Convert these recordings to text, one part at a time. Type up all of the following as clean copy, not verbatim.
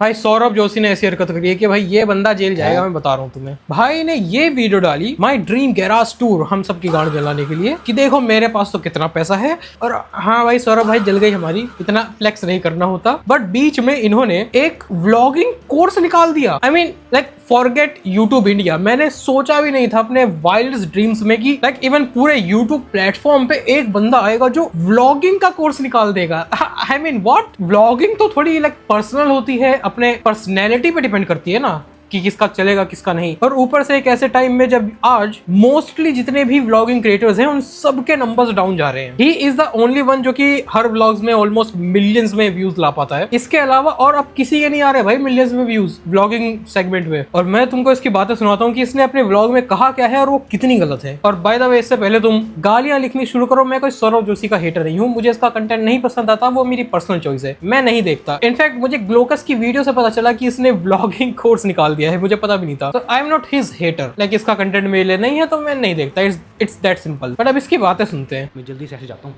भाई सौरभ जोशी ने ऐसी हरकत करी है कि भाई ये बंदा जेल जाएगा, मैं बता रहा हूँ तुम्हें। भाई ने ये वीडियो डाली माई ड्रीम गैराज टूर, हम सबकी गाड़ी जलाने के लिए, कि देखो मेरे पास तो कितना पैसा है। और हाँ भाई सौरभ भाई जल गई हमारी, इतना फ्लेक्स नहीं करना होता। बट बीच में इन्होंने एक व्लॉगिंग कोर्स निकाल दिया। I mean like forget YouTube India, मैंने सोचा भी नहीं था अपने वाइल्ड ड्रीम्स में कि लाइक इवन पूरे यूट्यूब प्लेटफॉर्म पे एक बंदा आएगा जो व्लॉगिंग का कोर्स निकाल देगा। आई मीन व्हाट, व्लॉगिंग तो थोड़ी लाइक पर्सनल होती है, अपने पर्सनैलिटी पे डिपेंड करती है ना कि किसका चलेगा किसका नहीं। और ऊपर से एक ऐसे टाइम में जब आज मोस्टली जितने भी व्लॉगिंग क्रिएटर्स हैं उन सबके नंबर्स डाउन जा रहे हैं। He is the only one जो कि हर व्लॉग्स में ऑलमोस्ट मिलियंस में व्यूज ला पाता है। इसके अलावा और अब किसी के नहीं आ रहे भाई मिलियंस में व्यूज व्लॉगिंग सेगमेंट में। और मैं तुमको इसकी बातें सुनाता हूँ कि इसने अपने व्लॉग में कहा क्या है और वो कितनी गलत है। और बाय द वे इससे पहले तुम गालियां लिखनी शुरू करो, मैं कोई सौरभ जोशी का हेटर नहीं हूँ, मुझे इसका कंटेंट नहीं पसंद आता, वो मेरी पर्सनल चॉइस है, मैं नहीं देखता। इनफैक्ट मुझे ग्लोकस की वीडियो से पता चला कि इसने व्लॉगिंग कोर्स निकाल दिया है, मुझे पता भी नहीं था। तो I am not his hater, like इसका कंटेंट मेरे लिए नहीं है तो मैं नहीं देखता, इट्स दैट सिंपल। बट अब इसकी बातें सुनते हैं। मैं जल्दी से ऐसे जाता हूँ।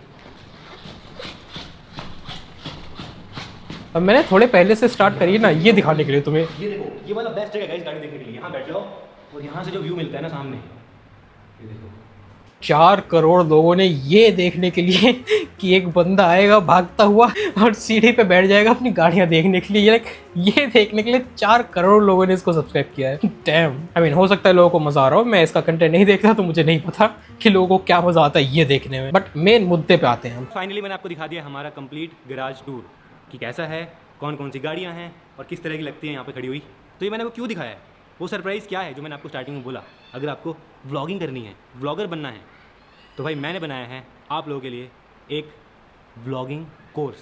अब मैंने थोड़े पहले से स्टार्ट करी ना ये दिखाने के लिए तुम्हें। ये देखो, ये वाला बेस्ट जगह है इस गाड़ी देखने के लिए। यहाँ बैठ जाओ और यहाँ से जो व्यू मिलता है ना सामने, ये देखो। 4 करोड़ लोगों ने ये देखने के लिए कि एक बंदा आएगा भागता हुआ और सीढ़ी पे बैठ जाएगा अपनी गाड़ियां देखने के लिए, ये देखने के लिए 4 करोड़ लोगों ने इसको सब्सक्राइब किया है। डैम, आई मीन हो सकता है लोगों को मजा आ रहा हो, मैं इसका कंटेंट नहीं देखता तो मुझे नहीं पता कि लोगों को क्या मजा आता है ये देखने में। बट मेन मुद्दे पे आते हैं हम। फाइनली मैंने आपको दिखा दिया हमारा कंप्लीट गैराज टूर कि कैसा है, कौन कौन सी गाड़ियाँ हैं और किस तरह की लगती हैं यहाँ पे खड़ी हुई। तो ये मैंने आपको क्यों दिखाया है, वो सरप्राइज़ क्या है जो मैंने आपको स्टार्टिंग में बोला। अगर आपको व्लॉगिंग करनी है, व्लॉगर बनना है, तो भाई मैंने बनाया है आप लोगों के लिए एक व्लॉगिंग कोर्स।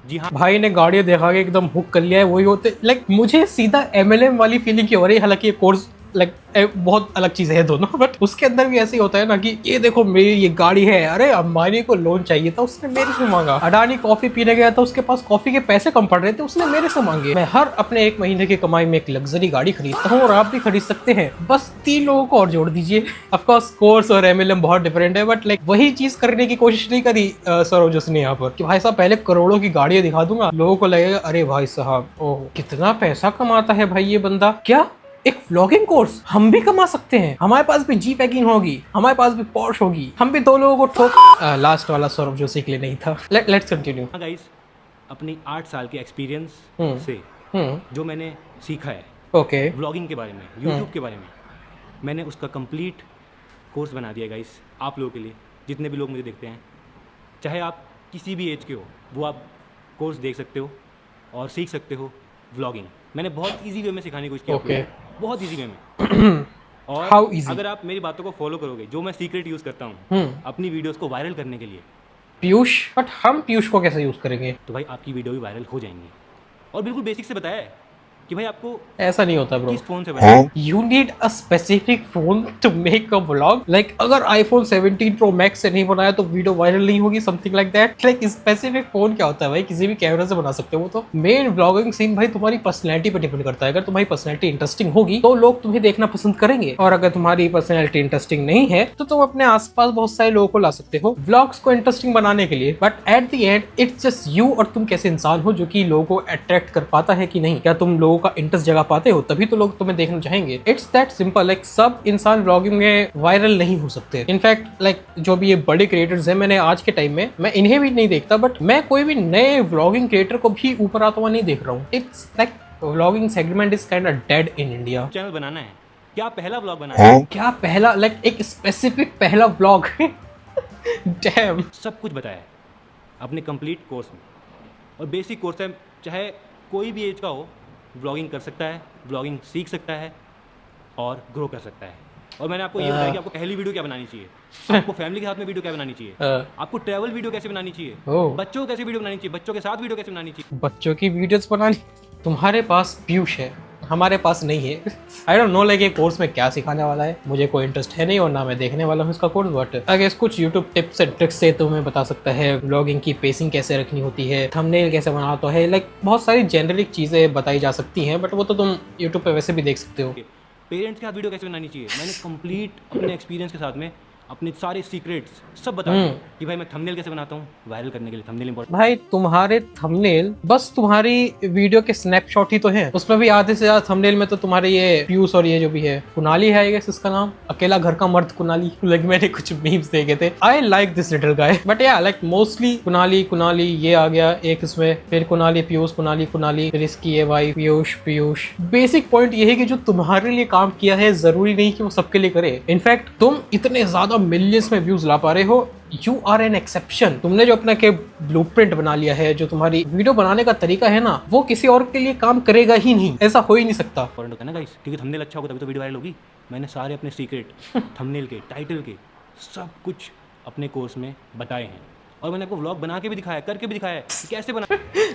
जी हाँ, भाई ने गाड़ियां देखा के एकदम हुक कर लिया है, वही होते लाइक मुझे सीधा MLM वाली फीलिंग की हो रही है। हालांकि ये कोर्स लाइक बहुत अलग चीज़ है दोनों, बट उसके अंदर भी ऐसे ही होता है ना कि ये देखो मेरी ये गाड़ी है, अरे अंबानी को लोन चाहिए था उसने मेरे से मांगा, अडानी कॉफी पीने गया था उसके पास कॉफी के पैसे कम पड़ रहे थे उसने मेरे से मांगे। मैं हर अपने 1 महीने की कमाई में एक लग्जरी गाड़ी खरीदता हूँ और आप भी खरीद सकते हैं, बस 3 लोगों को और जोड़ दीजिए। ऑफकोर्स कोर्स और MLM बहुत डिफरेंट है, बट लाइक वही चीज करने की कोशिश नहीं करी सौरभ जोशी ने यहाँ पर कि भाई साहब पहले करोड़ों की गाड़ियां दिखा दूंगा, लोगों को लगेगा अरे भाई साहब ओह कितना पैसा कमाता है भाई ये बंदा। क्या एक व्लॉगिंग कोर्स हम भी कमा सकते हैं, हमारे पास भी जी वैगन होगी, हमारे पास भी पोर्श होगी, हम भी 2 लोगों को ठोक। लास्ट वाला सौरभ जोशी के लिए नहीं था। Let's continue. हाँ गाइस, अपनी 8 साल के एक्सपीरियंस से जो मैंने सीखा है ओके व्लॉगिंग के बारे में, यूट्यूब के बारे में, मैंने उसका कंप्लीट कोर्स बना दिया गाइस आप लोगों के लिए। जितने भी लोग मुझे देखते हैं, चाहे आप किसी भी एज के हो, वो आप कोर्स देख सकते हो और सीख सकते हो व्लॉगिंग। मैंने बहुत इजी वे में सिखाने की कोशिश की ओके, बहुत इजी वे में। और How easy? अगर आप मेरी बातों को फॉलो करोगे, जो मैं सीक्रेट यूज़ करता हूँ अपनी वीडियोस को वायरल करने के लिए, पीयूष, बट हम पीयूष को कैसे यूज करेंगे? तो भाई आपकी वीडियो भी वायरल हो जाएंगी। और बिल्कुल बेसिक से बताया है कि भाई आपको ऐसा नहीं होता ब्रो, किस फ़ोन से बनाना। You need a specific phone to make a vlog. Like अगर iPhone 17 Pro Max से नहीं बनाया तो वीडियो वायरल नहीं होगी, something like that. Like specific phone क्या होता है भाई, किसी भी कैमरा से बना सकते हो। वो तो मेन व्लॉगिंग सीन भाई तुम्हारी पर्सनैलिटी पे डिपेंड करता है। अगर तुम्हारी पर्सनैलिटी इंटरेस्टिंग होगी तो लोग तुम्हें देखना पसंद करेंगे, और अगर तुम्हारी पर्सनैलिटी इंटरेस्टिंग नहीं है तो तुम अपने आसपास बहुत सारे लोगों को ला सकते हो व्लॉग्स को इंटरेस्टिंग बनाने के लिए। But at the end it's just you, और तुम कैसे इंसान हो जो कि लोगों को अट्रैक्ट कर पाता है कि नहीं, क्या तुम लोगों का इंटरेस्ट जगा पाते हो, तभी तो लोग तुम्हें देखना चाहेंगे। It's that simple. लाइक सब इंसान व्लॉगिंग में वायरल नहीं हो सकते। इनफैक्ट लाइक जो भी ये बड़े क्रिएटर्स हैं, मैंने आज के टाइम में मैं इन्हें भी नहीं देखता, बट मैं कोई भी नए व्लॉगिंग क्रिएटर को भी ऊपर आता हुआ नहीं देख रहा हूँ। It's like vlogging segment is kind of dead in India. Channel बनाना है, क्या पहला व्लॉग बनाना है, क्या पहला, लाइक एक स्पेसिफिक पहला व्लॉग डैम, सब कुछ बताया है अपने कंप्लीट कोर्स में। और बेसिक कोर्स है, चाहे कोई भी एज का हो व्लॉगिंग कर सकता है, व्लॉगिंग सीख सकता है और ग्रो कर सकता है। और मैंने आपको ये बताया कि आपको पहली वीडियो क्या बनानी चाहिए, आपको फैमिली के साथ में वीडियो क्या बनानी चाहिए, आपको ट्रैवल वीडियो कैसे बनानी चाहिए, बच्चों को कैसे वीडियो बनानी चाहिए, बच्चों के साथ वीडियो कैसे बनानी चाहिए। बच्चों की वीडियोस बनानी, तुम्हारे पास पीयूष है, हमारे पास नहीं है। आई डोंट नो लाइक ये कोर्स में क्या सिखाने वाला है, मुझे कोई इंटरेस्ट है नहीं और ना मैं देखने वाला हूँ इसका कोर्स। बट अगर कुछ यूट्यूब टिप्स एंड ट्रिक्स से तुम्हें बता सकता है व्लॉगिंग की पेसिंग कैसे रखनी होती है, थंबनेल कैसे बनाता है, लाइक बहुत सारी जेनरिक चीज़ें बताई जा सकती हैं, बट वो तो तुम यूट्यूब पे वैसे भी देख सकते हो। पेरेंट्स के साथ वीडियो कैसे बनानी चाहिए, मैंने कंप्लीट अपने एक्सपीरियंस के साथ में अपने सारे सीक्रेट्स सब बता दिए कि भाई मैं थंबनेल कैसे बनाता हूँ वायरल करने के लिए। Thumbnail important. भाई तुम्हारे थंबनेल बस तुम्हारी वीडियो के स्नैपशॉट ही तो हैं, उसमें भी आधे से ज्यादा थंबनेल में तो तुम्हारे ये पीयूष और ये जो भी है कुणाली है, ये इसका नाम अकेला घर का मर्द कुणाली, लाइक मैंने कुछ मीम्स देखे थे। I like this little guy, but या लाइक मोस्टली कुणाली कुणाली ये आ गया एक इसमें, फिर कुणाली पीयूष कुणाली कुणाली, फिर इसकी ये भाई पीयूष पीयूष। बेसिक पॉइंट ये है कि जो तुम्हारे लिए काम किया है जरूरी नहीं कि वो सबके लिए करे। इनफैक्ट तुम इतने ज्यादा मिलियंस में व्यूज ला पा रहे हो, यू आर एन एक्सेप्शन। तुमने जो अपना के ब्लूप्रिंट बना लिया है, जो तुम्हारी वीडियो बनाने का तरीका है ना, वो किसी और के लिए काम करेगा ही नहीं, ऐसा हो ही नहीं सकता। होता है ना गाइस, क्योंकि थंबनेल अच्छा होगा तभी तो वीडियो वायरल होगी। मैंने सारे अपने सीक्रेट थंबनेल के, टाइटल के, सब कुछ अपने कोर्स में बताए हैं और मैंने आपको व्लॉग बना के भी दिखाया, करके भी दिखाया है कि कैसे बना।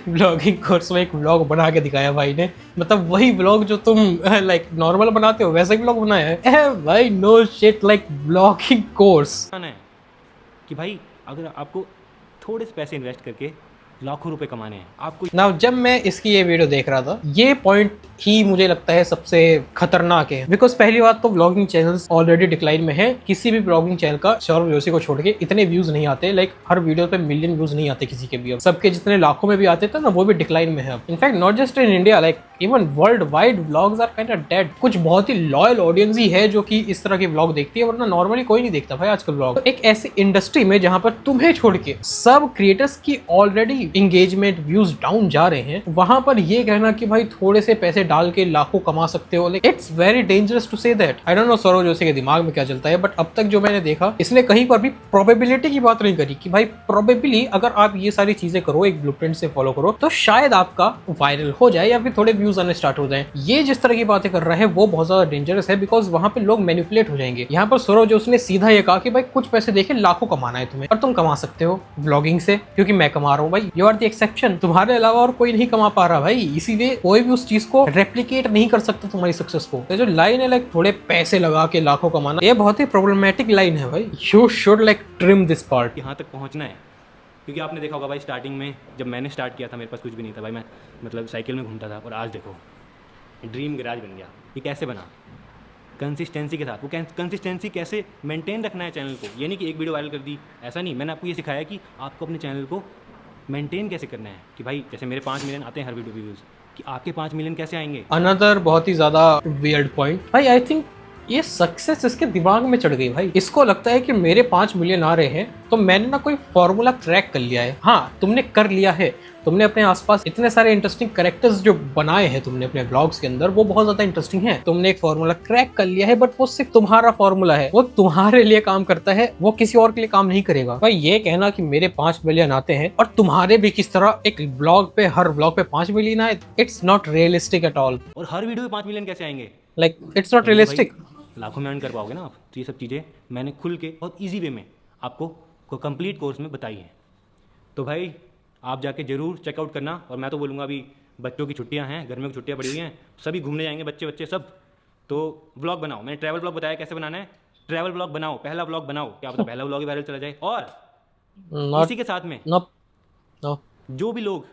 ब्लॉगिंग कोर्स में एक व्लॉग बना के दिखाया भाई ने, मतलब वही व्लॉग जो तुम लाइक नॉर्मल बनाते हो वैसा ही व्लॉग बनाया है भाई। No shit, like blogging course है कि भाई अगर आपको थोड़े से पैसे इन्वेस्ट करके लाखों रुपए कमाने हैं आपको। ना जब मैं इसकी ये वीडियो देख रहा था, ये पॉइंट ही मुझे लगता है सबसे खतरनाक है। बिकॉज पहली बात तो ब्लॉगिंग चैनल्स ऑलरेडी डिक्लाइन में है। किसी भी ब्लॉगिंग चैनल का सौरभ जोशी को छोड़ के इतने व्यूज नहीं आते, लाइक हर वीडियो पे मिलियन व्यूज नहीं आते किसी के भी। अब सबके जितने लाखों में भी आते थे ना, वो भी डिक्लाइन में है अब। In fact not just in India, like even world wide vlogs are kind of dead. कुछ बहुत ही लॉयल ऑडियंस ही है जो कि इस तरह के व्लॉग देखती है, वरना नॉर्मली कोई नहीं देखता भाई आजकल व्लॉग। तो एक ऐसी इंडस्ट्री में जहां पर तुम्हें छोड़ के सब क्रिएटर्स की ऑलरेडी एंगेजमेंट व्यूज डाउन जा रहे हैं, वहां पर ये कहना कि भाई थोड़े से पैसे डाल के लाखों कमा सकते हो, like it's very dangerous to say that. I don't know Saurabh Joshi के दिमाग में क्या चलता है, बट अब तक जो मैंने देखा, इसने कहीं पर भी प्रोबेबिलिटी की बात नहीं करी कि भाई प्रोबेबली अगर आप ये सारी चीजें करो, एक ब्लूप्रिंट से फॉलो करो, तो शायद आपका वायरल हो जाए या फिर थोड़े व्यूज आने स्टार्ट हो जाए। ये जिस तरह की बातें कर रहा है वो बहुत ज्यादा डेंजरस है, बिकॉज वहां पे लोग मैनिपुलेट हो जाएंगे। यहाँ पर सौरभ जोशी ने सीधा ये कहा कि भाई कुछ पैसे देके लाखों कमाना है तुम्हें, और तुम कमा सकते हो व्लॉगिंग से, क्योंकि मैं कमा रहा हूँ भाई। यू आर द एक्सेप्शन, तुम्हारे अलावा और कोई नहीं कमा पा रहा भाई, इसीलिए कोई भी उस चीज को रेप्लिकेट नहीं कर सकता तुम्हारी सक्सेस को। तो जो लाइन है लाइक थोड़े पैसे लगा के लाखों कमाना, ये बहुत ही प्रॉब्लमेटिक लाइन है भाई। You should like trim this part. यहाँ तक पहुँचना है, क्योंकि आपने देखा होगा भाई स्टार्टिंग में जब मैंने स्टार्ट किया था मेरे पास कुछ भी नहीं था भाई, मैं मतलब साइकिल में घूमता था, और आज देखो ड्रीम गैराज बन गया। ये कैसे बना? कंसिस्टेंसी के साथ। वो कंसिस्टेंसी कैसे मेंटेन रखना है चैनल को, ये नहीं कि एक वीडियो वायरल कर दी, ऐसा नहीं। मैंने आपको ये सिखाया कि आपको अपने चैनल को मेंटेन कैसे करना है, कि भाई जैसे मेरे 5 मिलियन आते हैं हर वीडियो व्यूज़, कि आपके 5 मिलियन कैसे आएंगे। अनदर बहुत ही ज्यादा वियर्ड पॉइंट भाई, आई थिंक ये सक्सेस इसके दिमाग में चढ़ गई भाई। इसको लगता है कि मेरे 5 मिलियन आ रहे हैं तो मैंने ना कोई फॉर्मूला क्रैक कर लिया है। हाँ, तुमने कर लिया है, तुमने अपने आसपास इतने सारे इंटरेस्टिंग कैरेक्टर्स जो बनाए हैं तुमने अपने ब्लॉग्स के अंदर, वो बहुत ज्यादा इंटरेस्टिंग है। तुमने एक फॉर्मूला क्रैक कर लिया है, बट वो सिर्फ तुम्हारा फॉर्मूला है, वो तुम्हारे लिए काम करता है, वो किसी और के लिए काम नहीं करेगा भाई। ये कहना कि मेरे 5 मिलियन आते हैं और तुम्हारे भी किस तरह एक ब्लॉग पे, हर ब्लॉग पे 5 मिलियन आए, it's not realistic at all. और हर वीडियो पे 5 मिलियन कैसे आएंगे? Like it's not realistic. लाखों में अर्न कर पाओगे ना आप। तो ये सब चीज़ें मैंने खुल के बहुत ईजी वे में आपको कंप्लीट कोर्स में बताई हैं। तो भाई आप जाके ज़रूर चेकआउट करना। और मैं तो बोलूँगा अभी बच्चों की छुट्टियां हैं, गर्मियों की छुट्टियां पड़ी हुई हैं, सभी घूमने जाएंगे बच्चे सब। तो व्लॉग बनाओ। मैंने ट्रैवल व्लॉग बताया कैसे बनाना है। ट्रैवल व्लॉग बनाओ, पहला व्लॉग बनाओ, क्या पता पहला व्लॉग ही वायरल चला जाए। और इसी के साथ में जो भी लोग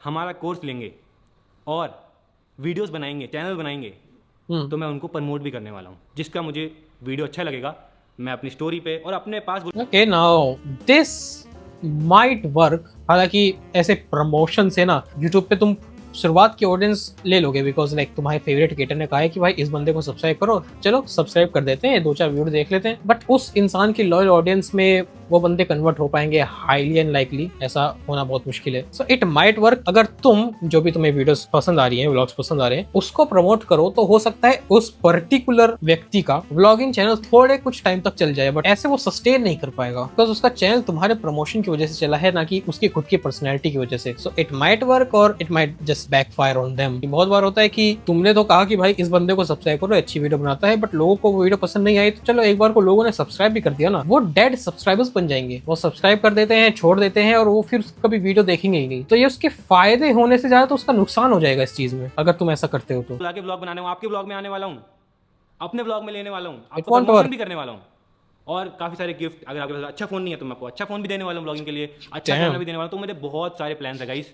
हमारा कोर्स लेंगे और वीडियोस बनाएंगे, चैनल बनाएंगे, तो मैं उनको प्रमोट भी करने वाला हूँ। जिसका मुझे वीडियो अच्छा लगेगा मैं अपनी स्टोरी पे और अपने पास। Okay, now this might work. हालांकि ऐसे प्रमोशन से ना यूट्यूब पे तुम शुरुआत की ऑडियंस ले लोगे, बिकॉज लाइक तुम्हारे फेवरेट क्रिएटर ने कहा है कि भाई इस बंदे को सब्सक्राइब करो, चलो सब्सक्राइब कर देते हैं, 2-4 वीडियो देख लेते हैं। बट उस इंसान की लॉयल ऑडियंस में वो बंदे कन्वर्ट हो पाएंगे? हाईली अनलाइकली, ऐसा होना बहुत मुश्किल है। So it might work. अगर तुम जो भी तुम्हें वीडियोस पसंद आ रही हैं, व्लॉग्स पसंद आ रहे हैं, उसको प्रमोट करो, तो हो सकता है उस पर्टिकुलर व्यक्ति का व्लॉगिंग चैनल थोड़े कुछ टाइम तक चल जाए, बट ऐसे वो सस्टेन नहीं कर पाएगा, बिकॉज उसका चैनल तुम्हारे प्रमोशन की वजह से चला है, ना कि उसकी खुद की पर्सनैलिटी की वजह से। सो इट माइट वर्क और it might just backfire on them. बहुत बार होता है कि तुमने तो कहा कि भाई इस बंदे को सब्सक्राइब करो, अच्छी वीडियो बनाता है, बट लोगों को वो वीडियो पसंद नहीं आई, तो चलो एक बार को लोगों ने सब्सक्राइब भी कर दिया ना, वो डेड सब्सक्राइबर्स बन जाएंगे। वो सब्सक्राइब कर देते हैं, छोड़ देते हैं, और वो फिर कभी वीडियो देखेंगे ही नहीं। तो ये उसके फायदे होने से ज्यादा तो उसका नुकसान हो जाएगा इस चीज में, अगर तुम ऐसा करते हो तो। आगे ब्लॉग बनाने हूँ, आपके ब्लॉग में आने वाला हूँ, अपने ब्लॉग में लेने वाला हूँ, आपको प्रमोशन भी करने वाला हूँ, और काफी सारे गिफ्ट। अगर आपके पास अच्छा फोन नहीं है तो मैं आपको अच्छा फोन भी देने वाला हूँ ब्लॉगिंग के लिए, अच्छा कैमरा भी देने वाला हूँ। तो मेरे बहुत सारे प्लान है गाइस,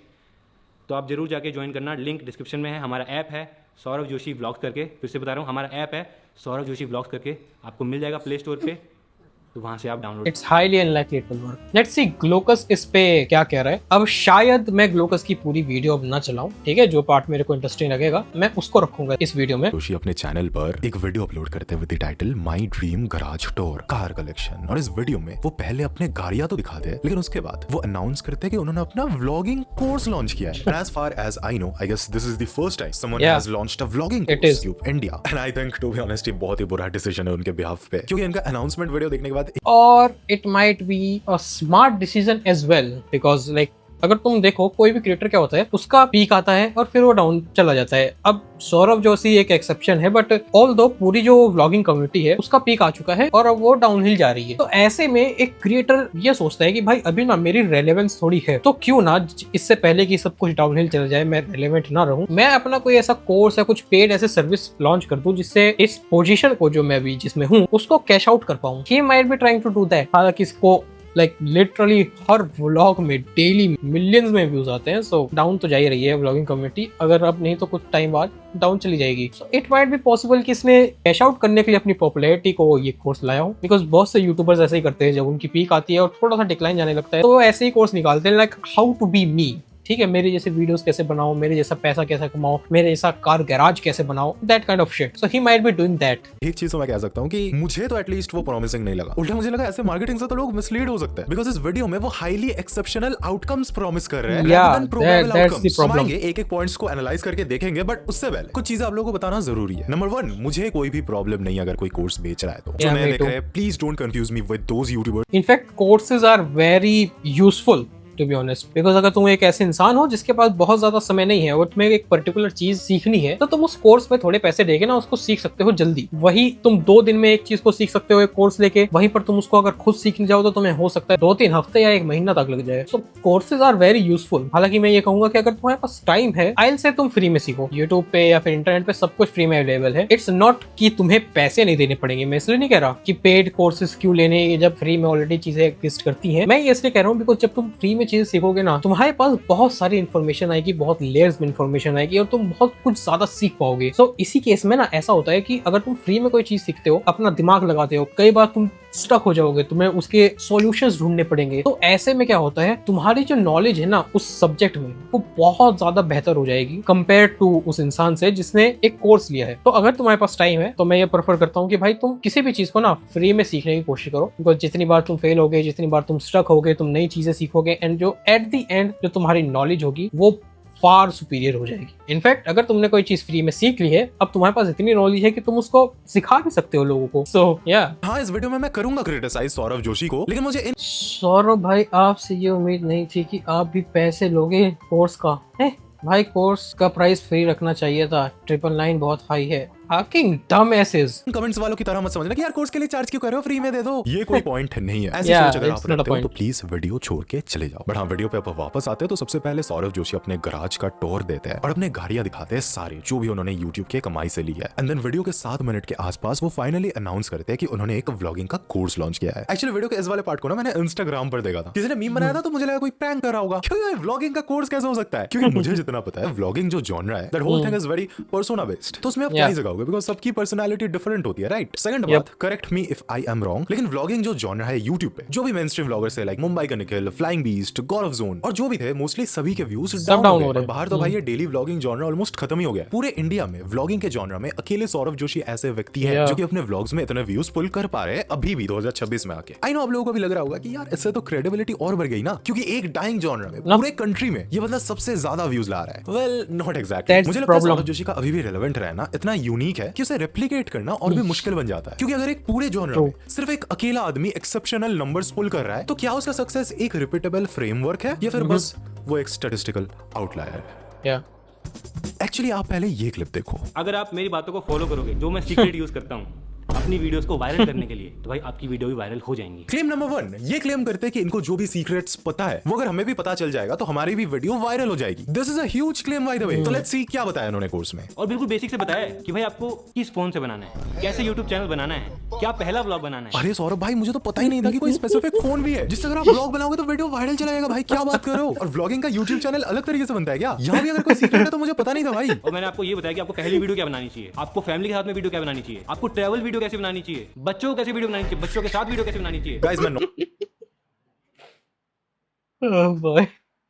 तो आप जरूर जाके ज्वाइन करना। लिंक डिस्क्रिप्शन में है। हमारा ऐप है सौरभ जोशी व्लॉग्स करके, फिर से बता रहा हूँ, हमारा ऐप है सौरभ जोशी व्लॉग्स करके, आपको मिल जाएगा प्ले स्टोर पे। तो वहाँ से आप download. It's highly unlikely it will work. Let's see ग्लोकस इस पे क्या कह रहा है। अब शायद मैं ग्लोकस की पूरी वीडियो अब ना चलाऊं, ठीक है, जो पार्ट मेरे को इंटरेस्टिंग लगेगा मैं उसको रखूंगा इस वीडियो में। जोशी अपने चैनल पर एक वीडियो अपलोड करते हैं with the title my dream garage tour car collection, और इस वीडियो में वो पहले अपने गाड़ियां तो दिखाते हैं, लेकिन उसके बाद वो अनाउंस करते हैं कि उन्होंने अपना व्लॉगिंग कोर्स लॉन्च किया है। As far as I know, I guess this is the first time someone has launched a vlogging course in India, and I think to be honest ये बहुत ही बुरा डिसीजन है उनके बिहाफ पे, क्योंकि इनका अनाउंसमेंट वीडियो देखने के बाद और it might be a smart decision as well because like अगर तुम देखो कोई भी क्रिएटर क्या होता है, उसका पीक आता है और फिर वो डाउन चला जाता है। अब सौरभ जोशी एक एक्सेप्शन है, बट ऑल दो पूरी जो व्लॉगिंग कम्युनिटी है उसका पीक आ चुका है और अब वो डाउनहिल जा रही है। तो ऐसे में एक क्रिएटर ये सोचता है कि भाई अभी ना मेरी रेलेवेंस थोड़ी है, तो क्यों ना इससे पहले कि सब कुछ डाउनहिल चला जाए, मैं रेलेवेंट ना रहूं, मैं अपना कोई ऐसा कोर्स या कुछ पेड ऐसे सर्विस लॉन्च कर दूं जिससे इस पोजीशन को जो मैं भी जिसमें हूँ उसको कैश आउट कर पाऊं। He might be trying to do that. हालांकि इसको लाइक लिटरली हर व्लॉग में डेली मिलियंस में व्यूज आते हैं, सो डाउन तो जा ही रही है व्लॉगिंग कम्युनिटी, अगर अब नहीं तो कुछ टाइम बाद डाउन चली जाएगी। So it might be possible कि इसने कैश आउट करने के लिए अपनी पॉपुलैरिटी को ये कोर्स लाया हो, बिकॉज बहुत से यूट्यूबर्स ऐसे ही करते हैं, जब उनकी पीक आती है और थोड़ा सा डिक्लाइन जाने लगता है तो वो ऐसे ही कोर्स निकालते हैं, लाइक हाउ टू बी मी, ठीक है, मेरे जैसे वीडियोस कैसे बनाओ, मेरे जैसा पैसा कैसे कमाओ, मेरे जैसा कार गैराज कैसे बनाओ, that kind of shit. So he might be doing that. एक चीज तो मैं कह सकता हूं कि मुझे तो एटलीस्ट वो प्रॉमिसिंग नहीं लगा, उल्टा मुझे लगा ऐसे मार्केटिंग से तो लोग मिसलीड हो सकते हैं, बिकॉज़ इस वीडियो में वो हाईली एक्सेप्शनल आउटकम्स प्रॉमिस कर रहे हैं rather than probable outcomes। हम आएंगे एक-एक पॉइंट्स को एनालाइज करके देखेंगे, बट उससे पहले कुछ चीजें आप लोगों को बताना जरूरी है। नंबर 1, मुझे कोई भी प्रॉब्लम नहीं अगर कोई कोर्स बेच रहा है तो जो नए देख रहे हैं, please don't confuse me with those youtubers. In fact courses are very useful to be honest, because अगर तुम एक ऐसे इंसान हो जिसके पास बहुत ज्यादा समय नहीं है और तुम्हें एक पर्टिकुलर चीज सीखनी है, तो तुम उस कोर्स में थोड़े पैसे देके ना उसको सीख सकते हो जल्दी। वही तुम 2 दिन में एक चीज को सीख सकते हो एक कोर्स लेके, वहीं पर तुम उसको अगर खुद सीखने जाओ तो तुम्हें हो सकता है 2-3 हफ्ते या 1 महीना तक लग जाए। सो कोर्सेज आर वेरी यूजफुल। हालांकि मैं ये कहूंगा कि अगर तुम्हारे पास टाइम है, आइल से तुम फ्री में सीखो, यूट्यूब पे या फिर इंटरनेट पे सब कुछ फ्री में अवेलेबल है। इट्स नॉट कि तुम्हें पैसे नहीं देने पड़ेंगे, मैं इसलिए नहीं कह रहा कि पेड कोर्सेज क्यों लेने जब फ्री में ऑलरेडी चीजें एग्जिस्ट करती हैं। मैं ये इसलिए कह रहा हूँ बिकॉज जब तुम फ्री में चीजें सीखोगे ना, तुम्हारे पास बहुत सारी इन्फॉर्मेशन आएगी, बहुत लेयर्स में इन्फॉर्मेशन आएगी और तुम बहुत कुछ ज्यादा सीख पाओगे। सो इसी केस में ना ऐसा होता है कि अगर तुम फ्री में कोई चीज सीखते हो, अपना दिमाग लगाते हो, कई बार तुम स्टक हो जाओगे, तुम्हें उसके सॉल्यूशंस ढूंढने पड़ेंगे। तो ऐसे में क्या होता है, तुम्हारी जो नॉलेज है ना उस सब्जेक्ट में वो बहुत ज्यादा बेहतर हो जाएगी कंपेयर टू उस इंसान से जिसने एक कोर्स लिया है। तो अगर तुम्हारे पास टाइम है तो मैं ये प्रेफर करता हूँ कि भाई तुम किसी भी चीज को ना फ्री में सीखने की कोशिश करो, बिकॉज जितनी बार तुम फेल होगे, जितनी बार तुम स्टक होगे, तुम नई चीजें सीखोगे एंड जो एट द एंड जो तुम्हारी नॉलेज होगी वो फार सुपीरियर हो जाएगी। इनफैक्ट अगर तुमने कोई चीज फ्री में सीख ली है, अब तुम्हारे पास इतनी नॉलेज है कि तुम उसको सिखा भी सकते हो लोगों को। सो या हाँ, इस वीडियो में मैं करूंगा क्रिटिसाइज सौरभ जोशी को, लेकिन मुझे इन सौरभ भाई आपसे ये उम्मीद नहीं थी कि आप भी पैसे लोगे कोर्स का। है भाई, कोर्स का प्राइस फ्री रखना चाहिए था, 999 बहुत हाई है। fucking dumbasses। कमेंट्स वालों की तरह मत समझना कि यार कोर्स के लिए चार्ज क्यों कर रहे हो, फ्री में दे दो, ये कोई पॉइंट नहीं है। ऐसी सोच अगर आप रखते हो तो प्लीज वीडियो छोड़ के चले जाओ। बट हाँ, वीडियो पे आप वापस आते हैं तो सबसे पहले सौरभ जोशी अपने गराज का टूर देते हैं और अपने गाड़ियां दिखाते हैं सारे जो भी उन्होंने यूट्यूब के कमाई से ली है। एंड देन वीडियो के 7 मिनट के आसपास वो फाइनली अनाउंस करते हैं कि उन्होंने एक व्लॉगिंग का कोर्स लॉन्च किया है। एक्चुअली वीडियो के इस वाले पार्ट को ना मैंने इंस्टाग्राम पर देखा था, किसी ने मीम बनाया था तो मुझे लगा कोई प्रैंक कर रहा होगा, क्योंकि व्लॉगिंग का कोर्स कैसे हो सकता है, क्योंकि मुझे जितना पता है व्लॉगिंग जो जॉनरा है that whole thing is very persona based, तो उसमें आप क्या ही जगाओगे बिकॉज़ सबकी पर्सनालिटी डिफरेंट होती है, राइट। सेकंड बात, correct me if I am wrong, लेकिन व्लॉगिंग जो जॉनरा है यूट्यूब पे, जो भी मेनस्ट्रीम व्लॉगर्स है लाइक मुंबई का Nikhil, Flying Beast, God of Zone और जो भी थे, मोस्टली सभी के व्यूज डाउन हो गए। बाहर तो भाई ये डेली व्लॉगिंग जॉनरा ऑलमोस्ट खत्म ही हो गया। पूरे इंडिया में व्लॉगिंग के जॉनरा में अकेले सौरभ जोशी ऐसे व्यक्ति हैं जो कि अपने व्लॉग्स में इतने व्यूज पुल कर पा रहे हैं अभी भी 2026 में आके। आई नो आप लोगों को भी लग रहा होगा कि यार इससे तो क्रेडिबिलिटी और बढ़ गई ना, क्योंकि एक डाइंग जॉनरा में पूरे कंट्री में ये बंदा सबसे ज्यादा व्यूज ला रहा है। वेल नॉट एग्जैक्टली, मुझे लगता है सौरभ जोशी का अभी भी रेलेवेंट रहना इतना यूनिक है कि उसे रेप्लिकेट करना और भी मुश्किल बन जाता है, क्योंकि अगर एक पूरे जॉनरा में सिर्फ एक अकेला आदमी एक्सेप्शनल नंबर्स पुल कर रहा है तो क्या उसका सक्सेस एक रिपीटेबल फ्रेमवर्क है या फिर बस वो एक स्टैटिस्टिकल आउटलायर है। एक्चुअली आप पहले ये क्लिप देखो। अगर आप मेरी बातों को फॉलो करोगे, जो मैं सीक्रेट यूज करता हूँ अपनी वीडियोस को वायरल करने के लिए, तो भाई आपकी वीडियो भी वायरल हो जाएंगी। क्लेम नंबर 1, ये क्लेम करते हैं कि इनको जो भी सीक्रेट्स पता है वो अगर हमें भी पता चल जाएगा तो हमारी भी वीडियो वायरल हो जाएगी। This is a huge claim bye the वे। तो लेट्स सी क्या बताया उन्होंने कोर्स में। और बिल्कुल बेसिक से बताया है कि भाई आपको किस फोन से बनाना है, कैसे यूट्यूब चैनल बनाना है, क्या पहला व्लॉग बनाना है। अरे सौरभ भाई, मुझे तो पता ही नहीं था कि कोई स्पेसिफिक फोन भी है जिससे अगर आप व्लॉग बनाओगे तो वीडियो वायरल चला जाएगा। भाई क्या बात कर रहे हो, और व्लॉगिंग का यूट्यूब चैनल अलग तरीके से बनता है क्या? यहाँ भी अगर कोई सीक्रेट है तो मुझे पता नहीं था भाई। और मैंने आपको ये बताया कि आपको पहली वीडियो क्या बनानी चाहिए, आपको फैमिली के साथ में वीडियो क्या बनानी चाहिए, आपको ट्रैवल वीडियो कैसे कैसे बनानी चाहिए, बच्चों को कैसे वीडियो बनानी चाहिए, बच्चों के साथ वीडियो कैसे बनानी चाहिए। गाइस मैं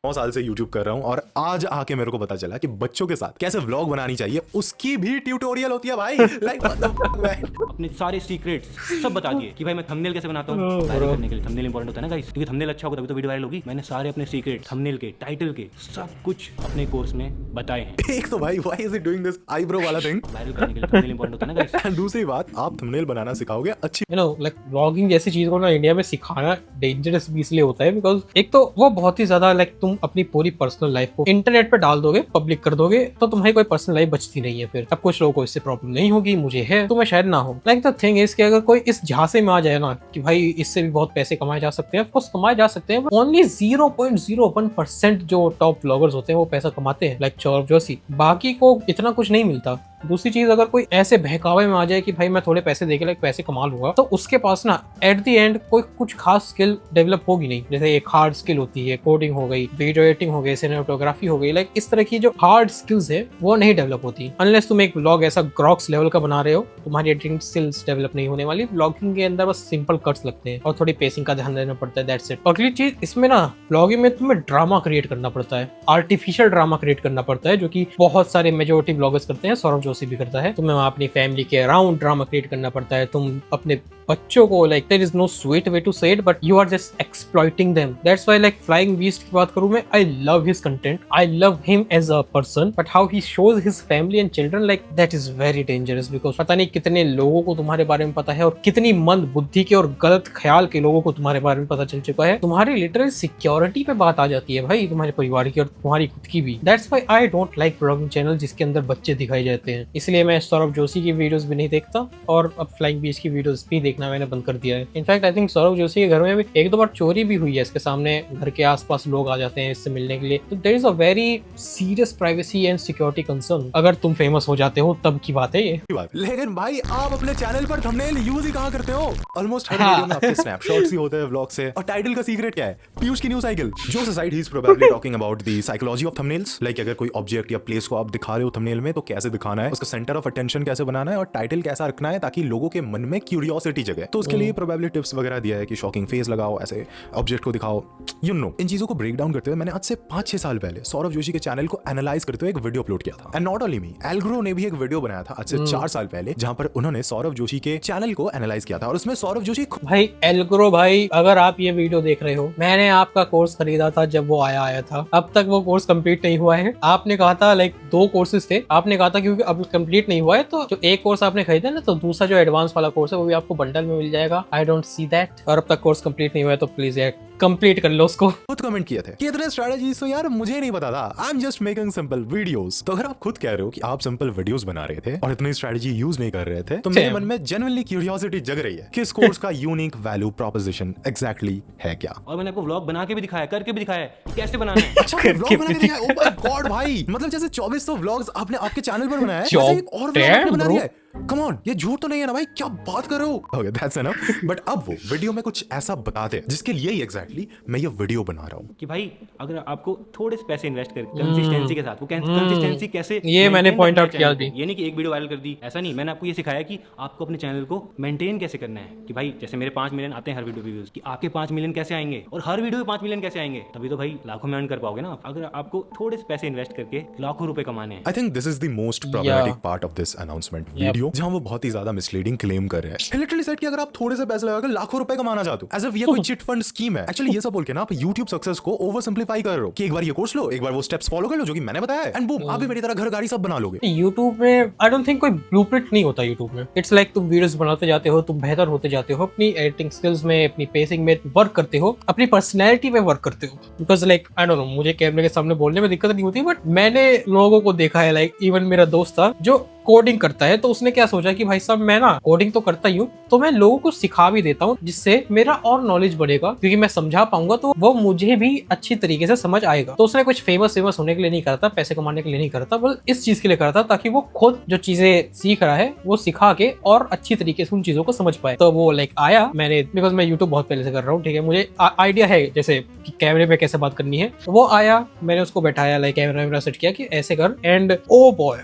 9 साल से YouTube कर रहा हूँ और आज आके मेरे को पता चला कि बच्चों के साथ कैसे व्लॉग बनानी चाहिए उसकी भी ट्यूटोरियल होती है भाई। लाइक अपने सारे सीक्रेट्स सब बता दिए कि भाई मैं थंबनेल कैसे बनाता हूँ। वायरल करने के लिए थंबनेल इंपॉर्टेंट होता है ना गाइस, क्योंकि थंबनेल अच्छा होगा तभी तो वीडियो वायरल होगी। मैंने सारे अपने सीक्रेट थंबनेल के, टाइटल के, सब कुछ अपने कोर्स में बताए हैं। एक तो भाई why is it doing this eyebrow वाला थिंग, वायरल करने के लिए थंबनेल इंपॉर्टेंट होता है ना गाइस। एंड दूसरी बात आप थंबनेल बनाना सिखाओगे अच्छी। लाइक व्लॉगिंग जैसी चीज को ना इंडिया में सिखाना डेंजरस भी इसलिए होता है बिकॉज एक तो वो बहुत ही ज्यादा लाइक तुम अपनी पूरी पर्सनल लाइफ को इंटरनेट पे डाल दोगे, पब्लिक कर दोगे, तो तुम्हारी कोई पर्सनल लाइफ बचती नहीं है। फिर अब कुछ लोगों को इससे प्रॉब्लम नहीं होगी, मुझे है, तुम्हें शायद ना हो। लाइक द थिंग इज कि अगर कोई इस झांसे में आ जाए ना कि भाई इससे भी बहुत पैसे कमाए जा सकते हैं, ऑफ कोर्स कमाए जा सकते हैं, ओनली 0.01% जो टॉप व्लॉगर्स होते हैं वो पैसा कमाते हैं, लाइक सौरभ जोशी। बाकी को इतना कुछ नहीं मिलता। दूसरी चीज, अगर कोई ऐसे बहकावे में आ जाए कि भाई मैं थोड़े पैसे देके लाइक पैसे कमा लूंगा, तो उसके पास ना एट द एंड कोई कुछ खास स्किल डेवलप होगी नहीं। जैसे एक हार्ड स्किल होती है, कोडिंग हो गई, वीडियो एडिटिंग हो गई, सिनेमेटोग्राफी हो गई, लाइक इस तरह की जो हार्ड स्किल्स है वो नहीं डेवलप होती अनलेस तुम एक व्लॉग ऐसा ग्रॉक्स लेवल का बना रहे हो। तुम्हारी एडिटिंग स्किल्स डेवलप नहीं होने वाली। व्लॉगिंग के अंदर बस सिंपल कट्स लगते हैं और थोड़ी पेसिंग का ध्यान देना पड़ता है, दैट्स इट। अगली चीज इसमें ना व्लॉगिंग में तुम्हें ड्रामा क्रिएट करना पड़ता है, आर्टिफिशियल ड्रामा क्रिएट करना पड़ता है, जो कि बहुत सारे मेजोरिटी ब्लॉगर्स करते हैं, सौरभ जोशी भी करता है। तुम्हें अपनी फैमिली के अराउंड ड्रामा क्रिएट करना पड़ता है। तुम अपने बच्चों को like there is no sweet way to say it but you are just exploiting them. That's why like flying beast की बात करूं मैं, I love his content, I love him as a person, but how he shows his family and children like that is very dangerous. Because पता नहीं कितने लोगों को तुम्हारे बारे में पता है और कितनी मंद बुद्धि के और गलत ख्याल के लोगों को तुम्हारे बारे में पता चल चुका है। तुम्हारी लिटरल सिक्योरिटी पे बात आ जाती है भाई, तुम्हारे परिवार की और तुम्हारी खुद की भी। That's why I don't like vlogging channel जिसके अंदर बच्चे दिखाई जाते हैं। इसलिए मैं सौरभ जोशी की वीडियोस भी नहीं देखता और अब फ्लाइंग बीस्ट की वीडियोस भी देखना मैंने बंद कर दिया है। In fact I think Saurabh Joshi के घर में भी 1-2 बार चोरी भी हुई है। इसके सामने घर के आसपास लोग आ जाते हैं इससे मिलने के लिए। तो there is a very serious privacy and security concern. अगर तुम फेमस हो जाते हो तब की बात है ये। लेकिन भाई आप अपने चैनल पर थंबनेल यूज ही कहाँ करते हो? ऑलमोस्ट हर वीडियो में आपके स्नैपशॉट्स ही होते हैं व्लॉग से। और टाइटल का सीक्रेट क्या है? पीयूष की न्यू साइकिल। जो side he is probably talking about the psychology of thumbnails. Like अगर कोई ऑब्जेक्ट या प्लेस को आप दिखा रहे हो थंबनेल में तो कैसे दिखाना है, उसका सेंटर ऑफ अटेंशन कैसे बनाना है और टाइटल कैसा रखना है ताकि लोगों के मन में क्यूरियोसिटी जगे। तो उसके लिए प्रोबेबली टिप्स वगैरह दिया है कि शॉकिंग फेस लगाओ, ऐसे ऑब्जेक्ट को दिखाओ, यू नो। इन चीजों को ब्रेक डाउन करते हुए मैंने आज से 5-6 साल पहले सौरभ जोशी के चैनल को एनालाइज करते हुए एक वीडियो अपलोड किया था। एंड नॉट ओनली मी, एल्ग्रो ने भी एक वीडियो बनाया था आज से 4 साल पहले जहां पर उन्होंने सौरभ जोशी के चैनल को एनालाइज किया था। और उसमें सौरभ जोशी भाई एल्ग्रो भाई, अगर आप ये वीडियो देख रहे हो, मैंने आपका कोर्स खरीदा था जब वो आया था, अब तक वो कोर्स कंप्लीट नहीं हुआ है। आपने कहा था लाइक 2 कोर्सेज थे, आपने कहा था क्योंकि अब कंप्लीट नहीं हुआ है तो जो एक कोर्स आपने खरीदा ना, तो दूसरा जो एडवांस वाला कोर्स है वो भी आपको बंडल में मिल जाएगा। I don't see that. और अब तक कोर्स कंप्लीट नहीं हुआ है तो प्लीज यार कंप्लीट कर लो उसको। खुद कमेंट किए थे कि इतने स्ट्रेटजीज तो यार मुझे नहीं पता था, I am just making simple videos. तो अगर आप खुद कह रहे हो कि आप सिंपल वीडियोस बना रहे थे और इतनी स्ट्रेटजी यूज नहीं कर रहे थे, तो मेरे मन में जेन्युइनली क्यूरियोसिटी जग रही है कि इस कोर्स का यूनिक वैल्यू प्रोपोजिशन एग्जैक्टली है क्या। और मैंने आपको व्लॉग बना के भी दिखाया, करके भी दिखाया है कैसे बनाना है। अच्छा व्लॉग बना के दिखाया? ओह माय गॉड भाई, मतलब जैसे 2400 व्लॉग्स आपने आपके चैनल पर बनाया है, वैसे एक और व्लॉग आपने बना दिया है। कम ऑन, ये झूठ तो नहीं है ना भाई, क्या बात कर रहे हो? Okay that's enough. बट अब वो वीडियो में कुछ ऐसा बताते हैं जिसके लिए ही एग्जैक्टली मैं ये वीडियो बना रहा हूँ कि भाई अगर आपको थोड़े से पैसे इन्वेस्ट कर कंसिस्टेंसी के साथ, वो कंसिस्टेंसी कैसे, ये मैंने पॉइंट आउट किया भी। ये नहीं कि एक वीडियो वायरल कर दी, ऐसा नहीं। मैंने आपको ये सिखाया कि आपको अपने चैनल को मेंटेन कैसे करना है। कि भाई जैसे मेरे 5 मिलियन आते हैं हर वीडियो पे व्यूज, कि आपके 5 मिलियन कैसे आएंगे और हर वीडियो पे 5 मिलियन कैसे आएंगे, तभी तो भाई लाखों में अर्न कर पाओगे ना। अगर आपको थोड़े से पैसे इन्वेस्ट करके लाखों रुपए कमाने हैं। I think this is the most problematic part of this announcement video, जहां वो बहुत ही ज्यादा मिसलीडिंग क्लेम कर रहे हैं। लिटरली सेड कि अगर आप थोड़े से पैसे लगाकर लाखों रुपए कमाना चाहते हो, एज इफ ये कोई चिट फंड स्कीम है। एक्चुअली ये सब बोल के ना आप YouTube सक्सेस को ओवर सिंप्लीफाई कर रहे हो कि एक बार ये कोर्स लो, एक बार वो स्टेप्स फॉलो कर लो जो कि मैंने बताया है, एंड बूम आप भी मेरी तरह घर गाड़ी सब बना लोगे। YouTube में आई डोंट थिंक कोई ब्लूप्रिंट नहीं होता YouTube में। इट्स लाइक तुम वीडियोस बनाते जाते हो, तुम बेहतर होते जाते हो, अपनी एडिटिंग स्किल्स में, अपनी पेसिंग में वर्क करते हो, अपनी पर्सनैलिटी पे वर्क करते हो। Because like I don't no, मुझे कैमरे के सामने बोलने में दिक्कत नहीं होती, बट मैंने लोगों को देखा है, लाइक इवन मेरा दोस्त था जो कोडिंग करता है, तो उसने क्या सोचा कि भाई साहब मैं ना कोडिंग तो करता ही हूँ, तो मैं लोगों को सिखा भी देता हूँ जिससे मेरा और नॉलेज बढ़ेगा, क्योंकि मैं समझा पाऊंगा तो वो मुझे भी अच्छी तरीके से समझ आएगा। तो उसने कुछ फेमस होने के लिए नहीं करता, पैसे कमाने के लिए नहीं करता, बस इस चीज के लिए करता ताकि वो खुद जो चीजें सीख रहा है वो सिखा के और अच्छी तरीके से उन चीजों को समझ पाए। तो वो लाइक आया, मैंने बिकॉज मैं यूट्यूब बहुत पहले से कर रहा हूँ, ठीक है, मुझे आइडिया है जैसे कि कैमरे पे कैसे बात करनी है। तो वो आया, मैंने उसको बैठाया, लाइक कैमरा सेट किया कि ऐसे कर, एंड ओ बॉय